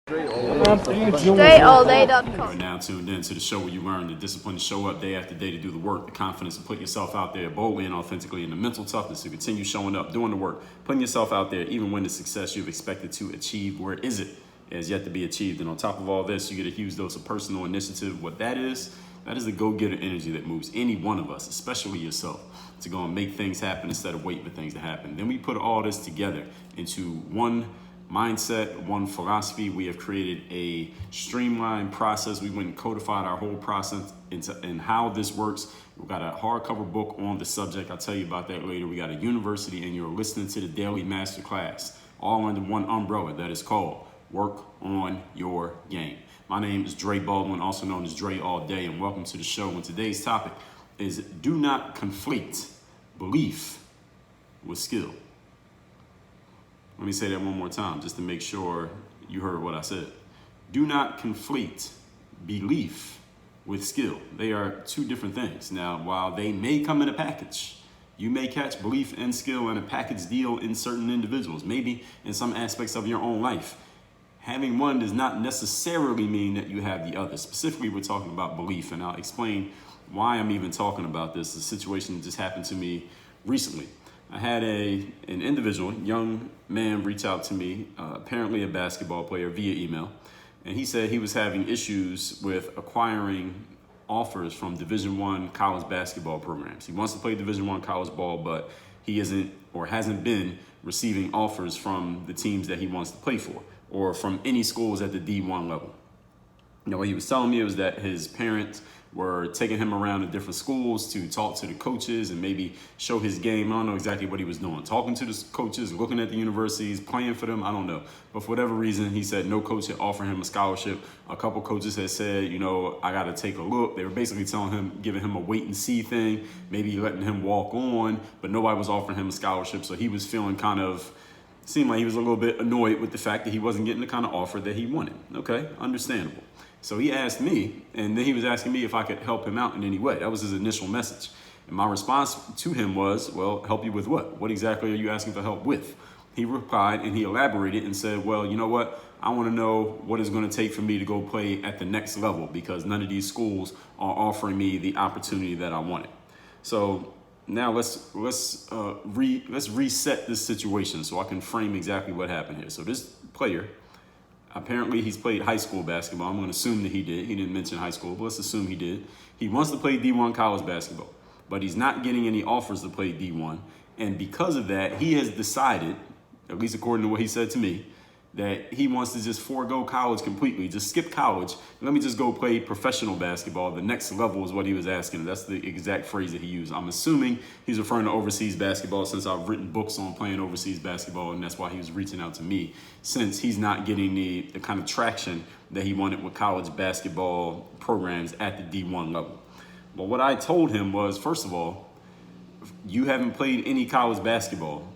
StrayAllDay.com. You are now tuned in to the show where you learn the discipline to show up day after day to do the work, the confidence to put yourself out there boldly and authentically, and the mental toughness to continue showing up, doing the work, putting yourself out there, even when the success you've expected to achieve, where is it? It has yet to be achieved. And on top of all this, you get a huge dose of personal initiative. What that is the go-getter energy that moves any one of us, especially yourself, to go and make things happen instead of waiting for things to happen. Then we put all this together into one mindset, one philosophy. We have created a streamlined process. We went and codified our whole process and how this works. We've got a hardcover book on the subject. I'll tell you about that later. We got a university, and you're listening to the daily masterclass, all under one umbrella that is called Work on Your Game. My name is Dre Baldwin, also known as Dre All Day, and welcome to the show. And today's topic is do not conflate belief with skill. Let me say that one more time just to make sure you heard what I said. Do not conflate belief with skill. They are two different things. Now, while they may come in a package, you may catch belief and skill in a package deal in certain individuals, maybe in some aspects of your own life. Having one does not necessarily mean that you have the other. Specifically, we're talking about belief, and I'll explain why I'm even talking about this. The situation just happened to me recently. I had an individual, young man, reach out to me, apparently a basketball player, via email, and he said he was having issues with acquiring offers from Division I college basketball programs. He wants to play Division I college ball, but he isn't or hasn't been receiving offers from the teams that he wants to play for, or from any schools at the D1 level. You know, what he was telling me was that his parents were taking him around to different schools to talk to the coaches and maybe show his game. I don't know exactly what he was doing. Talking to the coaches, looking at the universities, playing for them, I don't know. But for whatever reason, he said no coach had offered him a scholarship. A couple coaches had said, you know, I got to take a look. They were basically telling him, giving him a wait and see thing, maybe letting him walk on, but nobody was offering him a scholarship. So he was feeling seemed like he was a little bit annoyed with the fact that he wasn't getting the kind of offer that he wanted. Okay, understandable. So he asked me, and then he was asking me if I could help him out in any way. That was his initial message. And my response to him was, well, help you with what? What exactly are you asking for help with? He replied and he elaborated and said, well, you know what? I want to know what it's going to take for me to go play at the next level because none of these schools are offering me the opportunity that I wanted. So now let's reset this situation so I can frame exactly what happened here. So this player, apparently he's played high school basketball. I'm going to assume that he did. He didn't mention high school, but let's assume he did. He wants to play D1 college basketball, but he's not getting any offers to play D1. And because of that, he has decided, at least according to what he said to me, that he wants to just forego college completely, just skip college. Let me just go play professional basketball. The next level is what he was asking. That's the exact phrase that he used. I'm assuming he's referring to overseas basketball since I've written books on playing overseas basketball, and that's why he was reaching out to me, since he's not getting the kind of traction that he wanted with college basketball programs at the D1 level. But what I told him was, first of all, you haven't played any college basketball,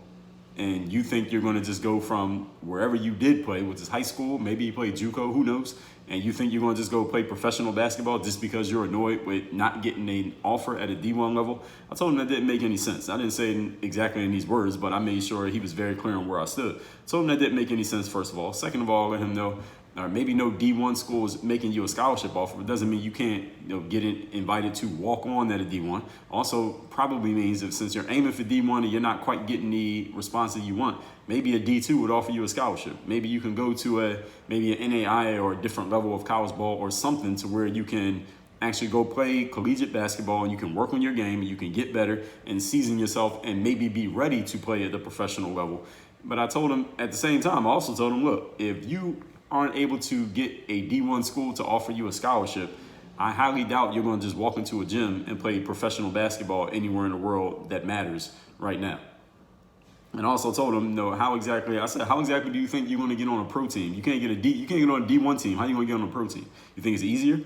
and you think you're going to just go from wherever you did play, which is high school, maybe you played JUCO, who knows, and you think you're going to just go play professional basketball just because you're annoyed with not getting an offer at a D1 level? I told him that didn't make any sense. I didn't say it exactly in these words, but I made sure he was very clear on where I stood. I told him that didn't make any sense, first of all. Second of all, let him know, or maybe no D1 school is making you a scholarship offer, but doesn't mean you can't get invited to walk on at a D1. Also, probably means that since you're aiming for D1 and you're not quite getting the response that you want, maybe a D2 would offer you a scholarship. Maybe you can go to maybe an NAIA or a different level of college ball or something to where you can actually go play collegiate basketball and you can work on your game and you can get better and season yourself and maybe be ready to play at the professional level. But I told him at the same time, I also told him, look, if you aren't able to get a D1 school to offer you a scholarship, I highly doubt you're going to just walk into a gym and play professional basketball anywhere in the world that matters right now. And I also told him, how exactly do you think you're going to get on a pro team? You can't get on a D1 team. How are you going to get on a pro team? You think it's easier?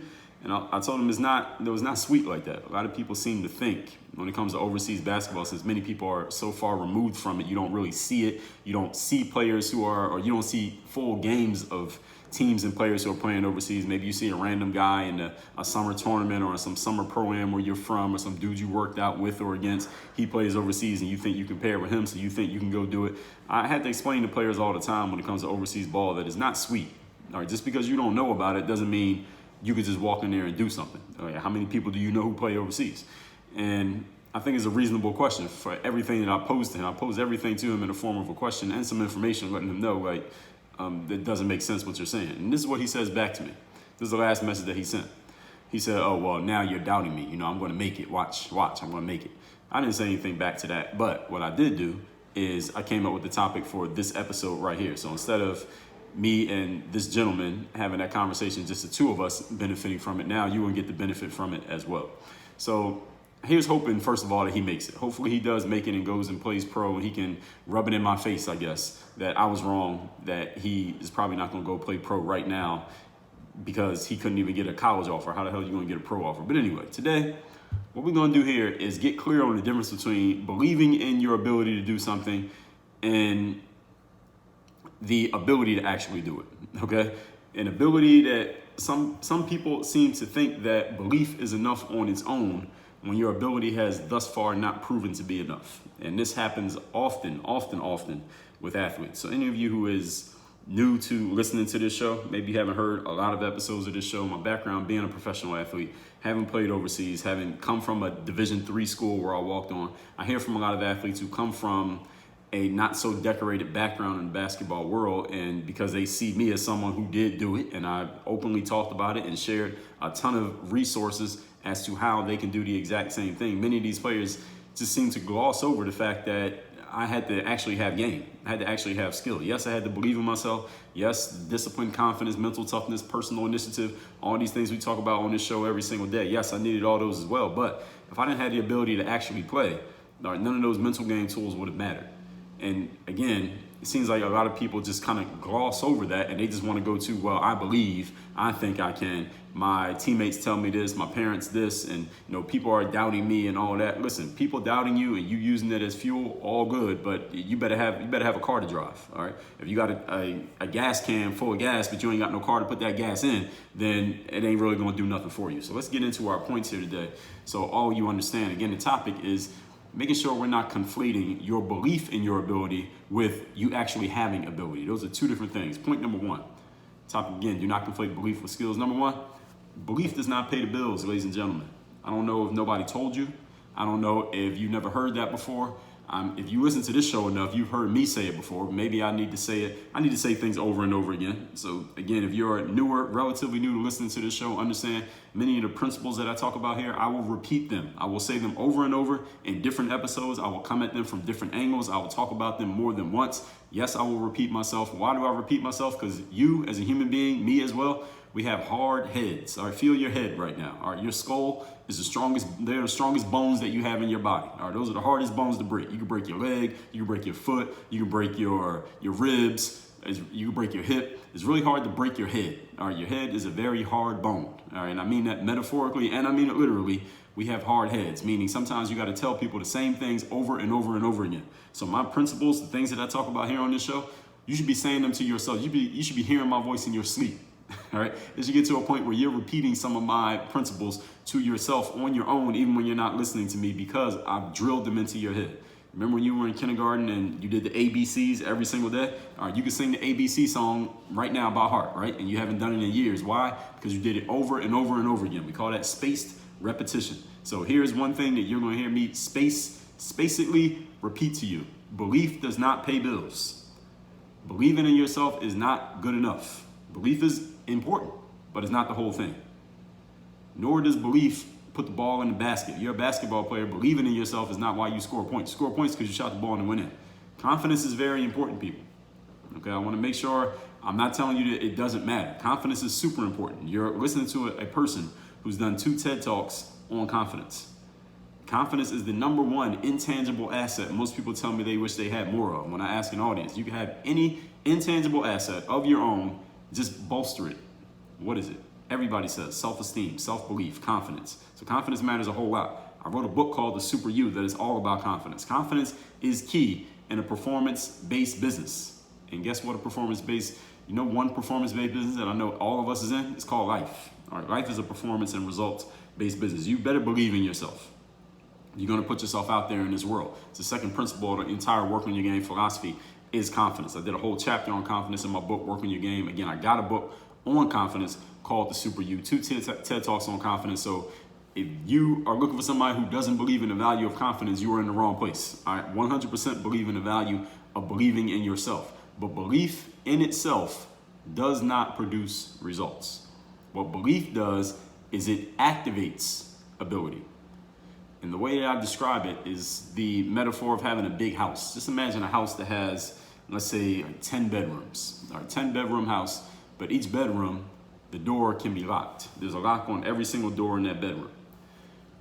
And I told him it was not sweet like that. A lot of people seem to think when it comes to overseas basketball, since many people are so far removed from it, you don't really see it. You don't see players or you don't see full games of teams and players who are playing overseas. Maybe you see a random guy in a summer tournament or some summer pro-am where you're from, or some dude you worked out with or against. He plays overseas and you think you can pair with him, so you think you can go do it. I had to explain to players all the time when it comes to overseas ball that it's not sweet. All right, just because you don't know about it doesn't mean you could just walk in there and do something. All right, how many people do you know who play overseas? And I think it's a reasonable question for everything that I pose to him. I pose everything to him in the form of a question and some information, letting him know, like, that doesn't make sense what you're saying. And this is what he says back to me. This is the last message that he sent. He said, oh, well, now you're doubting me. I'm going to make it. Watch, I'm going to make it. I didn't say anything back to that. But what I did do is I came up with the topic for this episode right here. So instead of me and this gentleman having that conversation, just the two of us benefiting from it, now you will get the benefit from it as well. So here's hoping, first of all, that he makes it. Hopefully he does make it and goes and plays pro, and he can rub it in my face, I guess, that I was wrong, that he is probably not going to go play pro right now because he couldn't even get a college offer. How the hell are you going to get a pro offer? But anyway, today, what we're going to do here is get clear on the difference between believing in your ability to do something and the ability to actually do it, okay? An ability that some people seem to think that belief is enough on its own when your ability has thus far not proven to be enough. And this happens often with athletes. So any of you who is new to listening to this show, maybe you haven't heard a lot of episodes of this show, my background being a professional athlete, having played overseas, having come from a Division III school where I walked on, I hear from a lot of athletes who come from a not so decorated background in the basketball world, and because they see me as someone who did do it, and I openly talked about it and shared a ton of resources as to how they can do the exact same thing. Many of these players just seem to gloss over the fact that I had to actually have game. I had to actually have skill. Yes, I had to believe in myself. Yes, discipline, confidence, mental toughness, personal initiative, all these things we talk about on this show every single day. Yes, I needed all those as well. But if I didn't have the ability to actually play, none of those mental game tools would have mattered. And again, it seems like a lot of people just kind of gloss over that, and they just want to go to, well, I believe, I think I can, my teammates tell me this, my parents this, and people are doubting me and all that. Listen, people doubting you and you using it as fuel, all good, but you better have a car to drive. All right, if you got a gas can full of gas but you ain't got no car to put that gas in, then it ain't really going to do nothing for you. So let's get into our points here today. So all you understand, again, the topic is making sure we're not conflating your belief in your ability with you actually having ability. Those are two different things. Point number one, topic again, do not conflate belief with skills. Number one, belief does not pay the bills, ladies and gentlemen. I don't know if nobody told you. I don't know if you never heard that before. If you listen to this show enough, you've heard me say it before. Maybe I need to say it. I need to say things over and over again. So again, if you're newer, relatively new to listening to this show, understand many of the principles that I talk about here, I will repeat them. I will say them over and over in different episodes. I will come at them from different angles. I will talk about them more than once. Yes, I will repeat myself. Why do I repeat myself? Because you as a human being, me as well, we have hard heads. All right, feel your head right now. All right, your skull is they're the strongest bones that you have in your body. All right, those are the hardest bones to break. You can break your leg, you can break your foot, you can break your ribs, you can break your hip. It's really hard to break your head. All right, your head is a very hard bone. All right, and I mean that metaphorically and I mean it literally. We have hard heads, meaning sometimes you got to tell people the same things over and over and over again. So my principles, the things that I talk about here on this show, you should be saying them to yourself. You should be hearing my voice in your sleep. All right, as you get to a point where you're repeating some of my principles to yourself on your own, even when you're not listening to me, because I've drilled them into your head. Remember when you were in kindergarten and you did the ABCs every single day? All right, you can sing the ABC song right now by heart, right? And you haven't done it in years. Why? Because you did it over and over and over again. We call that spaced repetition. So here's one thing that you're going to hear me spacedly repeat to you. Belief does not pay bills. Believing in yourself is not good enough. Belief is important, but it's not the whole thing. Nor does belief put the ball in the basket. You're a basketball player. Believing in yourself is not why you score points. You score points because you shot the ball and win it. Confidence is very important, people. Okay, I want to make sure I'm not telling you that it doesn't matter. Confidence is super important. You're listening to a person who's done 2 TED Talks on confidence. Confidence is the number one intangible asset most people tell me they wish they had more of. When I ask an audience, you can have any intangible asset of your own, just bolster it. What is it? Everybody says self-esteem, self-belief, confidence. So confidence matters a whole lot. I wrote a book called The Super You that is all about confidence. Confidence is key in a performance-based business. And guess what one performance-based business that I know all of us is in? It's called life. All right, life is a performance and results-based business. You better believe in yourself. You're going to put yourself out there in this world. It's the second principle of the entire work on your game philosophy. is confidence. I did a whole chapter on confidence in my book, Work on Your Game. Again, I got a book on confidence called The Super You, 2 TED Talks on confidence. So if you are looking for somebody who doesn't believe in the value of confidence, you are in the wrong place. All right, 100% believe in the value of believing in yourself. But belief in itself does not produce results. What belief does is it activates ability. And the way that I describe it is the metaphor of having a big house. Just imagine a house that has, let's say, 10 bedrooms. All right, 10-bedroom house, but each bedroom, the door can be locked. There's a lock on every single door in that bedroom.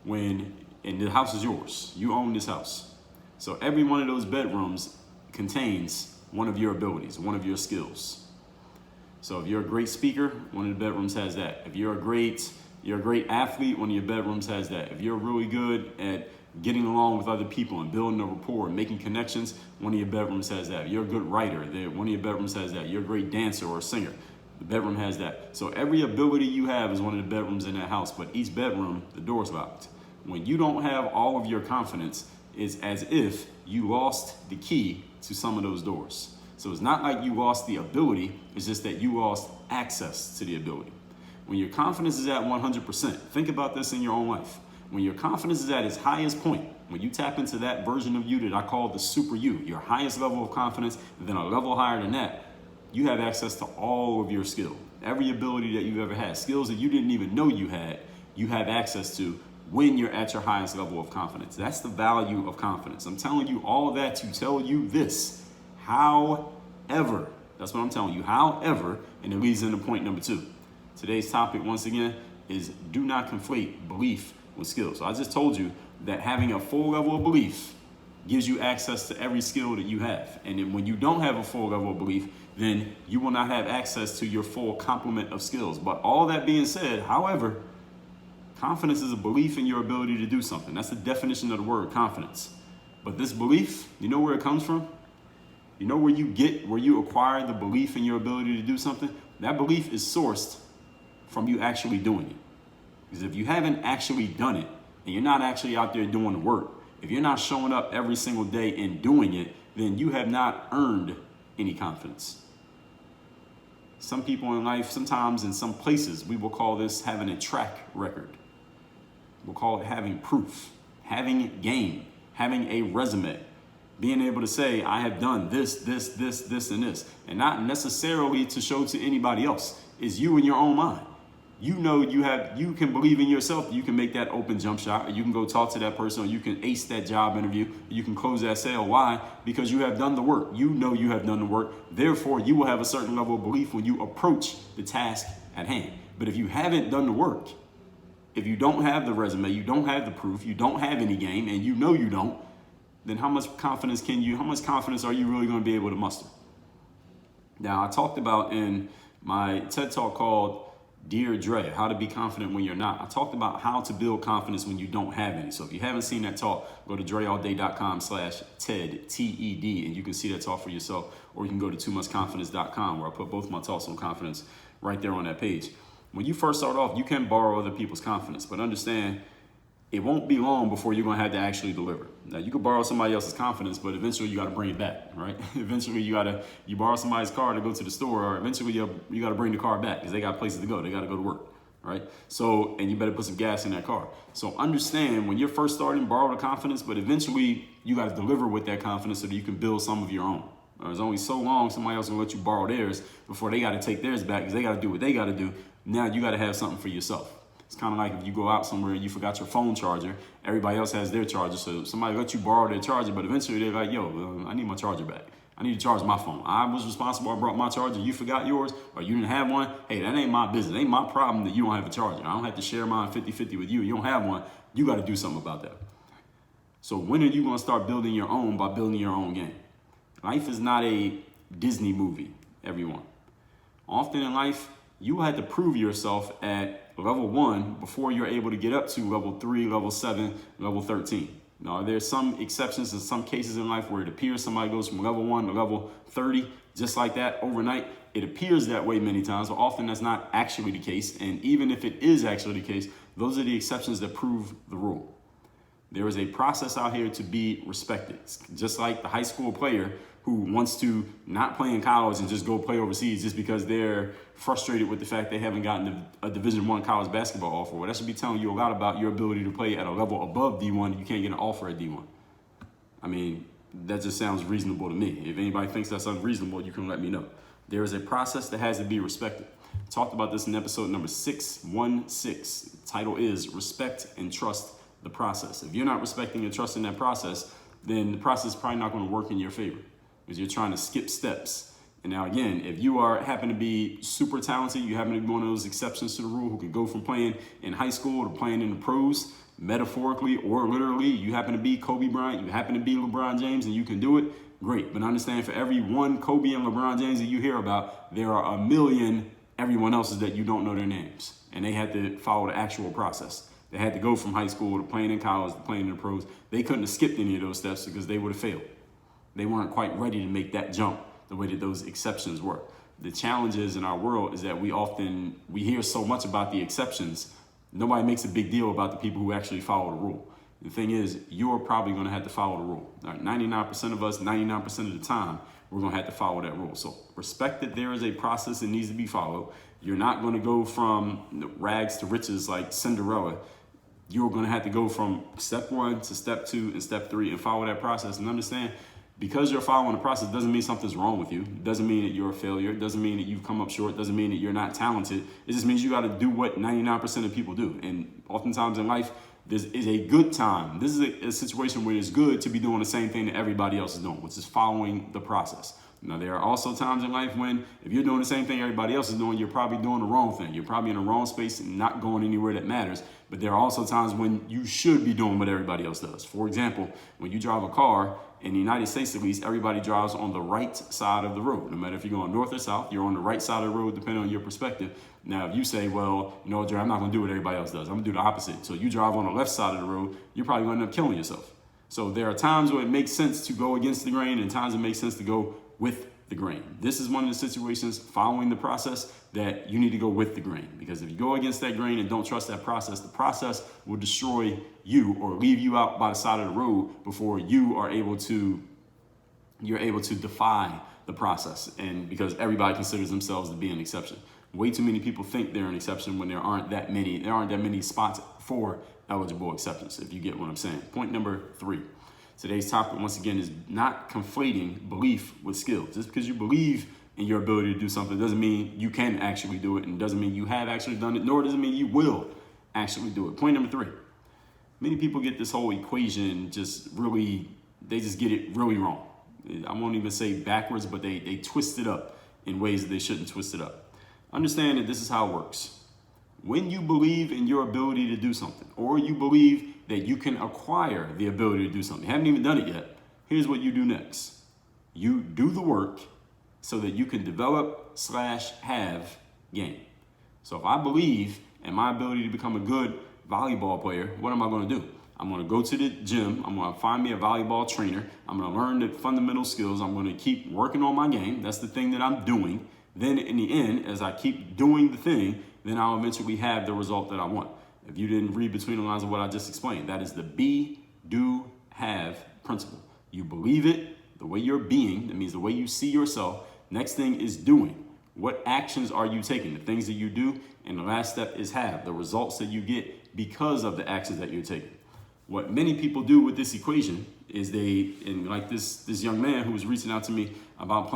And the house is yours. You own this house. So every one of those bedrooms contains one of your abilities, one of your skills. So if you're a great speaker, one of the bedrooms has that. If you're a great athlete, one of your bedrooms has that. If you're really good at getting along with other people and building a rapport and making connections, one of your bedrooms has that. If you're a good writer, one of your bedrooms has that. You're a great dancer or a singer, the bedroom has that. So every ability you have is one of the bedrooms in that house, but each bedroom, the door's locked. When you don't have all of your confidence, it's as if you lost the key to some of those doors. So it's not like you lost the ability, it's just that you lost access to the ability. When your confidence is at 100%, think about this in your own life. When your confidence is at its highest point, when you tap into that version of you that I call the super you, your highest level of confidence, and then a level higher than that, you have access to all of your skill. Every ability that you've ever had, skills that you didn't even know you had, you have access to when you're at your highest level of confidence. That's the value of confidence. I'm telling you all of that to tell you this. However, that's what I'm telling you. However, and it leads into point number 2. Today's topic, once again, is do not conflate belief with skill. So I just told you that having a full level of belief gives you access to every skill that you have. And then when you don't have a full level of belief, then you will not have access to your full complement of skills. But all that being said, however, confidence is a belief in your ability to do something. That's the definition of the word confidence. But this belief, you know where it comes from? You know where you acquire the belief in your ability to do something? That belief is sourced from you actually doing it. Because if you haven't actually done it, and you're not actually out there doing the work, if you're not showing up every single day and doing it, then you have not earned any confidence. Some people in life, sometimes in some places, we will call this having a track record. We'll call it having proof, having game, having a resume, being able to say, I have done this, and this, and not necessarily to show to anybody else. It's you in your own mind. You know you can believe in yourself. You can make that open jump shot, or you can go talk to that person, or you can ace that job interview, or you can close that sale. Why? Because you have done the work. You know you have done the work. Therefore, you will have a certain level of belief when you approach the task at hand. But if you haven't done the work, if you don't have the resume, you don't have the proof, you don't have any game, and you know you don't, then how much confidence are you really going to be able to muster? Now, I talked about in my TED Talk called Dear Dre, How to Be Confident When You're Not. I talked about how to build confidence when you don't have any. So if you haven't seen that talk, go to dreallday.com/TED, TED, and you can see that talk for yourself. Or you can go to toomuchconfidence.com, where I put both my talks on confidence right there on that page. When you first start off, you can borrow other people's confidence, but understand it won't be long before you're going to have to actually deliver. Now, you can borrow somebody else's confidence, but eventually you got to bring it back, right? Eventually you borrow somebody's car to go to the store, or eventually you got to bring the car back because they got places to go. They got to go to work, right? So, and you better put some gas in that car. So understand when you're first starting, borrow the confidence, but eventually you got to deliver with that confidence so that you can build some of your own. There's only so long somebody else will let you borrow theirs before they got to take theirs back because they got to do what they got to do. Now you got to have something for yourself. It's kind of like if you go out somewhere and you forgot your phone charger, everybody else has their charger. So somebody let you borrow their charger, but eventually they're like, yo, I need my charger back. I need to charge my phone. I was responsible. I brought my charger. You forgot yours or you didn't have one. Hey, that ain't my business. It ain't my problem that you don't have a charger. I don't have to share mine 50-50 with you. You don't have one. You got to do something about that. So when are you going to start building your own by building your own game? Life is not a Disney movie, everyone. Often in life, you had to prove yourself at level 1 before you're able to get up to level 3, level 7, level 13. Now, there's some exceptions in some cases in life where it appears somebody goes from level 1 to level 30, just like that overnight. It appears that way many times, but often that's not actually the case. And even if it is actually the case, those are the exceptions that prove the rule. There is a process out here to be respected. Just like the high school player who wants to not play in college and just go play overseas just because they're frustrated with the fact they haven't gotten a Division I college basketball offer. Well, that should be telling you a lot about your ability to play at a level above D1. You can't get an offer at D1. I mean, that just sounds reasonable to me. If anybody thinks that's unreasonable, you can let me know. There is a process that has to be respected. I talked about this in episode number 616. The title is Respect and Trust the Process. If you're not respecting and trusting that process, then the process is probably not going to work in your favor because you're trying to skip steps. And now again, if you happen to be super talented, you happen to be one of those exceptions to the rule who can go from playing in high school to playing in the pros, metaphorically or literally, you happen to be Kobe Bryant, you happen to be LeBron James, and you can do it, great. But understand, for every one Kobe and LeBron James that you hear about, there are a million everyone else's that you don't know their names. And they had to follow the actual process. They had to go from high school to playing in college to playing in the pros. They couldn't have skipped any of those steps because they would have failed. They weren't quite ready to make that jump the way that those exceptions were. The challenge is in our world is that we hear so much about the exceptions. Nobody makes a big deal about the people who actually follow the rule. The thing is, you're probably going to have to follow the rule. All right, 99% of us, 99% of the time, we're going to have to follow that rule. So respect that there is a process that needs to be followed. You're not going to go from rags to riches like Cinderella. You're going to have to go from step 1 to step 2 and step 3 and follow that process. And understand, because you're following the process doesn't mean something's wrong with you. It doesn't mean that you're a failure. It doesn't mean that you've come up short. It doesn't mean that you're not talented. It just means you got to do what 99% of people do. And oftentimes in life, this is a good time. This is a situation where it's good to be doing the same thing that everybody else is doing, which is following the process. Now, there are also times in life when if you're doing the same thing everybody else is doing, you're probably doing the wrong thing. You're probably in the wrong space and not going anywhere that matters. But there are also times when you should be doing what everybody else does. For example, when you drive a car, in the United States at least, everybody drives on the right side of the road. No matter if you're going north or south, you're on the right side of the road depending on your perspective. Now, if you say, well, you know, Dre, I'm not going to do what everybody else does. I'm going to do the opposite. So you drive on the left side of the road, you're probably going to end up killing yourself. So there are times where it makes sense to go against the grain and times it makes sense to go with the grain. This is one of the situations following the process that you need to go with the grain, because if you go against that grain and don't trust that process, the process will destroy you or leave you out by the side of the road before you're able to defy the process. And because everybody considers themselves to be an exception. Way too many people think they're an exception when there aren't that many spots for eligible exceptions, if you get what I'm saying. Point number 3. Today's topic, once again, is not conflating belief with skill. Just because you believe in your ability to do something doesn't mean you can actually do it, and doesn't mean you have actually done it, nor does it mean you will actually do it. Point number 3. Many people get this whole equation they just get it really wrong. I won't even say backwards, but they twist it up in ways that they shouldn't twist it up. Understand that this is how it works. When you believe in your ability to do something, or you believe that you can acquire the ability to do something, you haven't even done it yet, here's what you do next. You do the work so that you can develop/have game. So if I believe in my ability to become a good volleyball player, what am I going to do? I'm going to go to the gym. I'm going to find me a volleyball trainer. I'm going to learn the fundamental skills. I'm going to keep working on my game. That's the thing that I'm doing. Then in the end, as I keep doing the thing, then I'll eventually have the result that I want. If you didn't read between the lines of what I just explained, that is the be, do, have principle. You believe it, the way you're being, that means the way you see yourself. Next thing is doing. What actions are you taking? The things that you do. And the last step is have, the results that you get because of the actions that you're taking. What many people do with this equation is like this young man who was reaching out to me about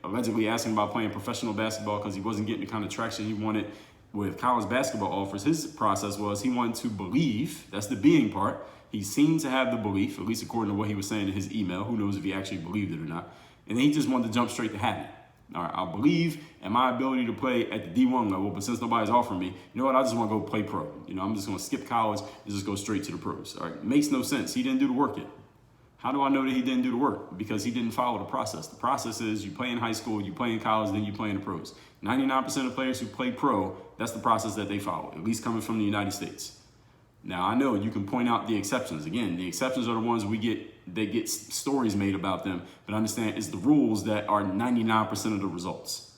allegedly asking about playing professional basketball because he wasn't getting the kind of traction he wanted with college basketball offers. His process was he wanted to believe, that's the being part. He seemed to have the belief, at least according to what he was saying in his email. Who knows if he actually believed it or not. And then he just wanted to jump straight to having it. All right, I'll believe in my ability to play at the D1 level, but since nobody's offering me, you know what, I just want to go play pro. I'm just going to skip college and just go straight to the pros. All right, makes no sense. He didn't do the work yet. How do I know that he didn't do the work? Because he didn't follow the process. The process is you play in high school, you play in college, then you play in the pros. 99% of players who play pro, that's the process that they follow, at least coming from the United States. Now, I know you can point out the exceptions. Again, the exceptions are the ones they get stories made about them, but understand it's the rules that are 99% of the results.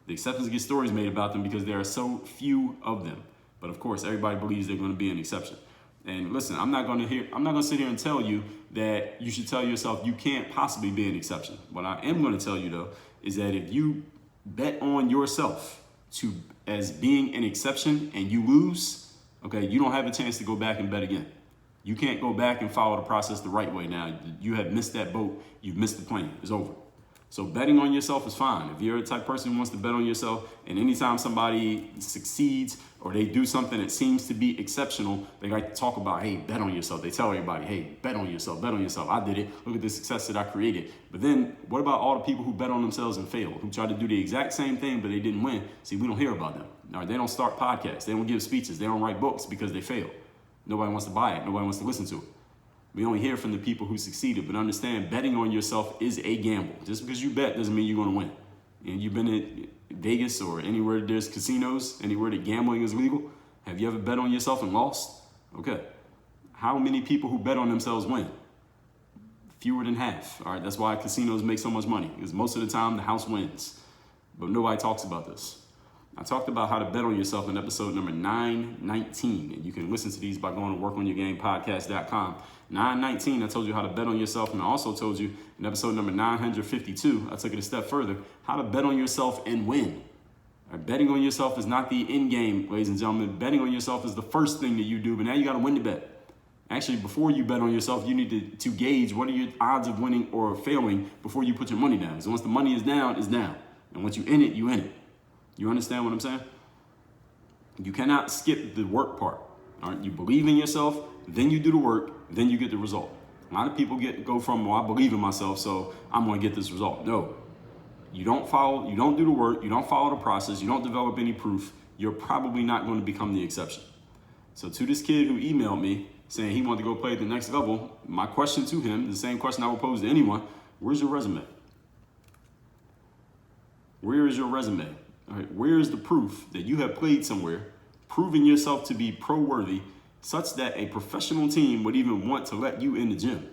The exceptions get stories made about them because there are so few of them. But of course, everybody believes they're going to be an exception. And listen, I'm not gonna sit here and tell you that you should tell yourself you can't possibly be an exception. What I am gonna tell you though is that if you bet on yourself as being an exception and you lose, okay, you don't have a chance to go back and bet again. You can't go back and follow the process the right way now. You have missed that boat. You've missed the plane. It's over. So betting on yourself is fine. If you're the type of person who wants to bet on yourself, and anytime somebody succeeds or they do something that seems to be exceptional, they like to talk about, hey, bet on yourself. They tell everybody, hey, bet on yourself, bet on yourself. I did it. Look at the success that I created. But then what about all the people who bet on themselves and failed, who tried to do the exact same thing, but they didn't win? See, we don't hear about them. All right, they don't start podcasts. They don't give speeches. They don't write books because they failed. Nobody wants to buy it. Nobody wants to listen to it. We only hear from the people who succeeded, but understand betting on yourself is a gamble. Just because you bet doesn't mean you're going to win. And you've been in Vegas or anywhere there's casinos, anywhere that gambling is legal. Have you ever bet on yourself and lost? Okay. How many people who bet on themselves win? Fewer than half. All right. That's why casinos make so much money, because most of the time the house wins. But nobody talks about this. I talked about how to bet on yourself in episode number 919, and you can listen to these by going to workonyourgamepodcast.com. 919, I told you how to bet on yourself, and I also told you in episode number 952, I took it a step further, how to bet on yourself and win. Right, betting on yourself is not the end game, ladies and gentlemen. Betting on yourself is the first thing that you do, but now you got to win the bet. Actually, before you bet on yourself, you need to gauge what are your odds of winning or failing before you put your money down. So once the money is down, it's down. And once you in it, you in it. You understand what I'm saying? You cannot skip the work part. All right? You believe in yourself, then you do the work, then you get the result. A lot of people go from, well, I believe in myself, so I'm going to get this result. No. You don't do the work, you don't follow the process, you don't develop any proof, you're probably not going to become the exception. So to this kid who emailed me saying he wanted to go play at the next level, my question to him, the same question I would pose to anyone, where's your resume? Where is your resume? All right, where is the proof that you have played somewhere, proving yourself to be pro-worthy, such that a professional team would even want to let you in the gym?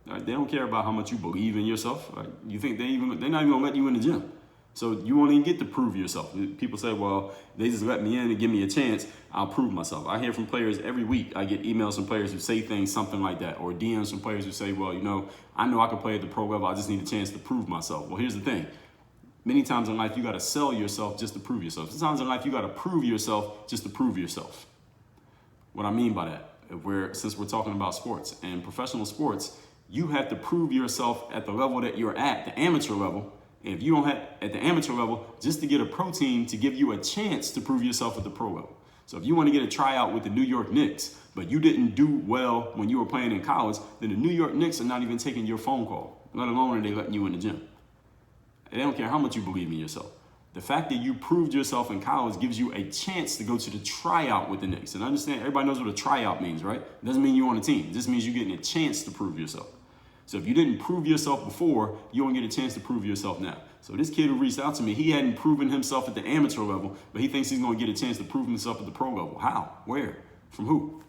All right, they don't care about how much you believe in yourself. Right? You think they're not even gonna let you in the gym. So you won't even get to prove yourself. People say, well, they just let me in and give me a chance, I'll prove myself. I hear from players every week. I get emails from players who say things, something like that, or DMs from players who say, well, I know I can play at the pro level, I just need a chance to prove myself. Well, here's the thing. Many times in life, you got to sell yourself just to prove yourself. Sometimes in life, you got to prove yourself just to prove yourself. What I mean by that, since we're talking about sports and professional sports, you have to prove yourself at the level that you're at, the amateur level. And if you don't have at the amateur level, just to get a pro team to give you a chance to prove yourself at the pro level. So if you want to get a tryout with the New York Knicks, but you didn't do well when you were playing in college, then the New York Knicks are not even taking your phone call, let alone are they letting you in the gym. They don't care how much you believe in yourself. The fact that you proved yourself in college gives you a chance to go to the tryout with the Knicks. And understand, everybody knows what a tryout means, right? It doesn't mean you're on a team. It just means you're getting a chance to prove yourself. So if you didn't prove yourself before, you won't get a chance to prove yourself now. So this kid who reached out to me, he hadn't proven himself at the amateur level, but he thinks he's going to get a chance to prove himself at the pro level. How? Where? From who?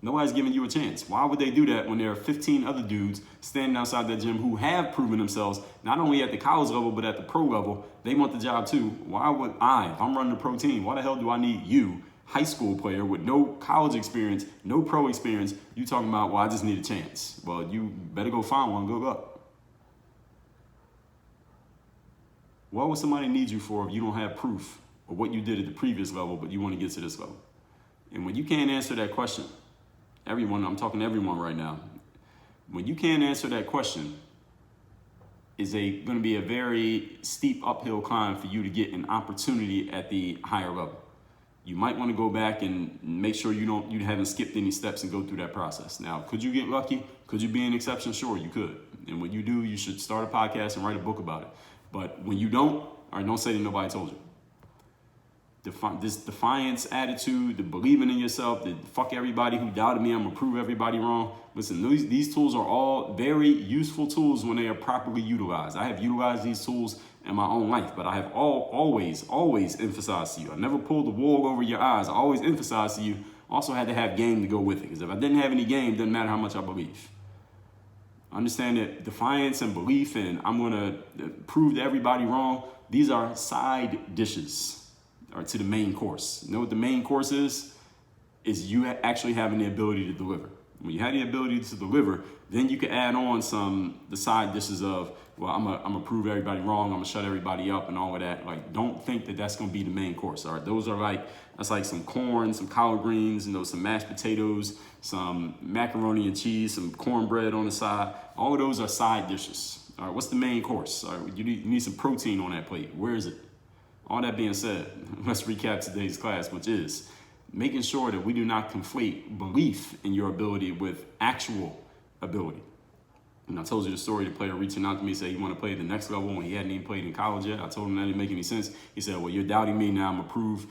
Nobody's giving you a chance. Why would they do that when there are 15 other dudes standing outside that gym who have proven themselves, not only at the college level, but at the pro level? They want the job too. Why would if I'm running a pro team, why the hell do I need you, high school player with no college experience, no pro experience? You talking about, well, I just need a chance. Well, you better go find one, good luck. What would somebody need you for if you don't have proof of what you did at the previous level, but you want to get to this level? And when you can't answer that question, I'm talking to everyone right now. When you can't answer that question, is going to be a very steep uphill climb for you to get an opportunity at the higher level. You might want to go back and make sure you haven't skipped any steps and go through that process. Now, could you get lucky? Could you be an exception? Sure, you could. And when you do, you should start a podcast and write a book about it. But when you don't say that nobody told you. This defiance attitude, the believing in yourself, the fuck everybody who doubted me, I'm gonna prove everybody wrong. Listen, these tools are all very useful tools when they are properly utilized. I have utilized these tools in my own life, but I have always emphasized to you. I never pulled the wool over your eyes. I always emphasized to you, also had to have game to go with it. Because if I didn't have any game, it doesn't matter how much I believe. Understand that defiance and belief and I'm gonna prove to everybody wrong, these are side dishes. Or to the main course. You know what the main course is? is you actually having the ability to deliver. When you have the ability to deliver, then you can add on the side dishes of, well, I'm gonna prove everybody wrong, I'm gonna shut everybody up and all of that. Like, don't think that that's gonna be the main course. All right, those are that's like some corn, some collard greens, some mashed potatoes, some macaroni and cheese, some cornbread on the side. All of those are side dishes. All right, what's the main course? All right, you need some protein on that plate. Where is it? All that being said, let's recap today's class, which is making sure that we do not conflate belief in your ability with actual ability. And I told you the story, the player reaching out to me, said he wanted to play at the next level when he hadn't even played in college yet. I told him that didn't make any sense. He said, well, you're doubting me now. I'm gonna prove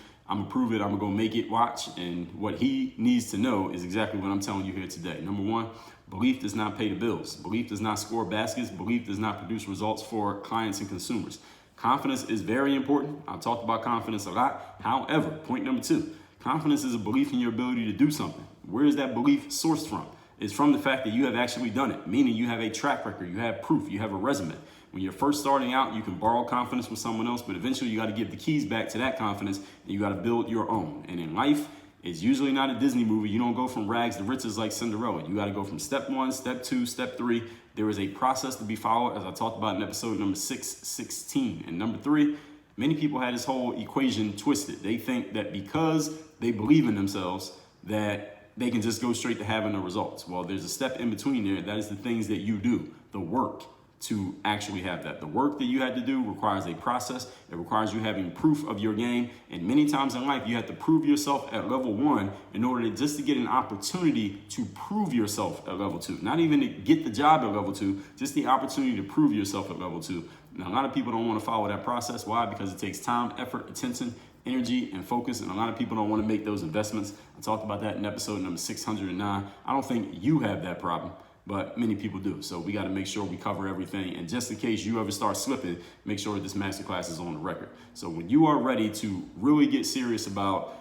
it. I'm gonna go make it. Watch. And what he needs to know is exactly what I'm telling you here today. Number one, belief does not pay the bills. Belief does not score baskets. Belief does not produce results for clients and consumers. Confidence is very important. I've talked about confidence a lot. However, point number two, confidence is a belief in your ability to do something. Where is that belief sourced from? It's from the fact that you have actually done it, meaning you have a track record, you have proof, you have a resume. When you're first starting out, you can borrow confidence from someone else, but eventually you got to give the keys back to that confidence and you got to build your own. And in life, it's usually not a Disney movie. You don't go from rags to riches like Cinderella. You got to go from step one, step two, step three. There is a process to be followed, as I talked about in episode number 616. And number three, many people had this whole equation twisted. They think that because they believe in themselves, that they can just go straight to having the results. Well, there's a step in between there. That is the things that you do, the work to actually have that. The work that you had to do requires a process. It requires you having proof of your game. And many times in life, you have to prove yourself at level one in order to get an opportunity to prove yourself at level two. Not even to get the job at level two, just the opportunity to prove yourself at level two. Now, a lot of people don't want to follow that process. Why? Because it takes time, effort, attention, energy, and focus, and a lot of people don't want to make those investments. I talked about that in episode number 609. I don't think you have that problem, but many people do. So we got to make sure we cover everything. And just in case you ever start slipping, make sure this masterclass is on the record. So when you are ready to really get serious about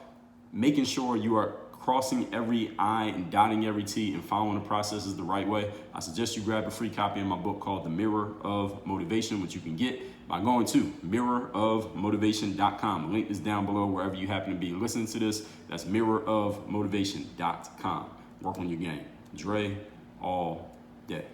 making sure you are crossing every I and dotting every T and following the processes the right way, I suggest you grab a free copy of my book called The Mirror of Motivation, which you can get by going to mirrorofmotivation.com. The link is down below wherever you happen to be listening to this. That's mirrorofmotivation.com. Work on your game. Dre all day.